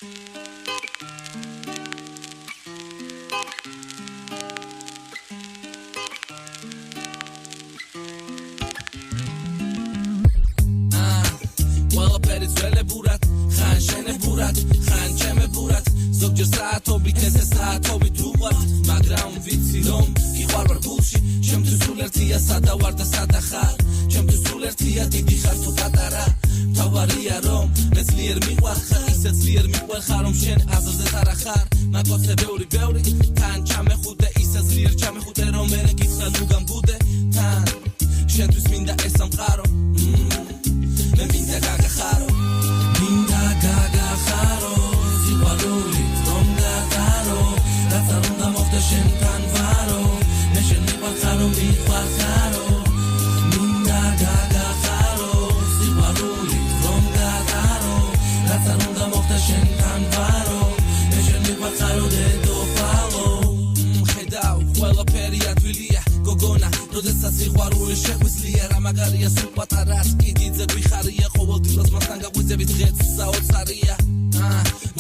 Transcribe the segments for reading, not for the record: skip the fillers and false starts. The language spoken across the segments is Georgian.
ხან ჩემებურად ზოგჯერ საათობით ესე საათობით უყვართ მაგრამ ვიცი რომ გიყვარ ვარ გულში ჩემთვის სულ ერთია სადა ვარ და სადა ხარ ჩემთვის სულ ერთია დიდი ხარ თუ პატარა თავარია რომ მე ძლიერ მიყვარხარ ისე ძლიერ მიყვარხარ რომ შენ აზრზეც არ ახარ მაგოცე ბევრი თან ჩამეხუდე ისე ძლიერ ჩამეხუდე რომ მე გითხრა ნუ გამბუდე თან შენთვის მინდა ეს სამყარო მე მინდა გაგახარო მინდა გაგახარო სიყვარული რომ გატარო რაც არ უნდა მოხდე შენთან ვარო მე შენ მიყვარხარო მიყვარხარო მინდა გაგახარო სიყვარული რომ გატარო რაც არ უნდა მოხდე შენთან ვარო მე შენ მიყვარხარო დედოფალო ხედავ ყველაფერი ადვილია გოგონა როდესაც სიყვარული შეგვიძლია რა მაგარია სულ პატარას კიდიძე გვიხარია ყოველდღიურად მასთან გაგვიძებით დღეც საოცარია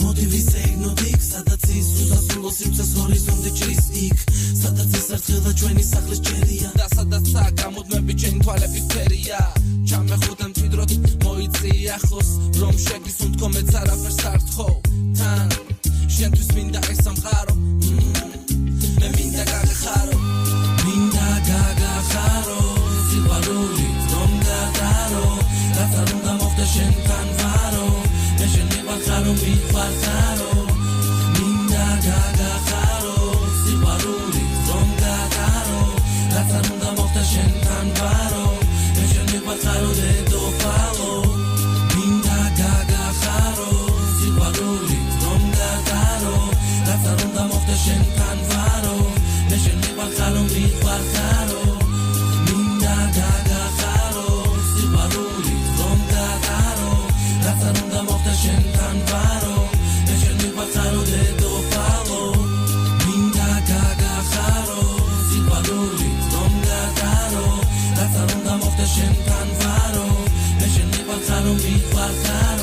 მოდი ვისეიგნოთ იქ სადაც ის უსასრულო სივრცეს ჰორიზონტი ჭრის იქ სადაც ის ერთხელ და ჩვენი სახლის ჭერია და სადაც გამოდმები ჩემი თვალები ფერია ჩამეხუდა მჭიდროდ მოიწია ახლოს რომ შეგისუნთქო მეც არაფერს არ თხოვ თან შენთვის მინდა ეს სამყარო მე მინდა გაგახარო მინდა გაგახარო სიყვარული რომ გატარო რაც არ უნდა მოხდე შენთან ვარო მე შენ მიყვარხარო მიყვარხარო მინდა გაგახარო სიყვარული რომ გატარო რაც არ უნდა მოხდე შენთან ვარო მე შენ მიყვარხარო დედოფალო მინდა გაგახარო სიყვარული რომ გატარო რაც არ უნდა მოხდე შენთან ვარო მე შენ მიყვარხარო მიყვარხარო მინდა გაგახარო სიყვარული რომ გატარო რაც არ უნდა მოხდე შენთან ვარო მე შენ მიყვარხარო დედოფალო მინდა გაგახარო სიყვარული რომ გატარო რაც არ უნდა მოხდე შენთან ვარო მე შენ მიყვარხარო მიყვარხარო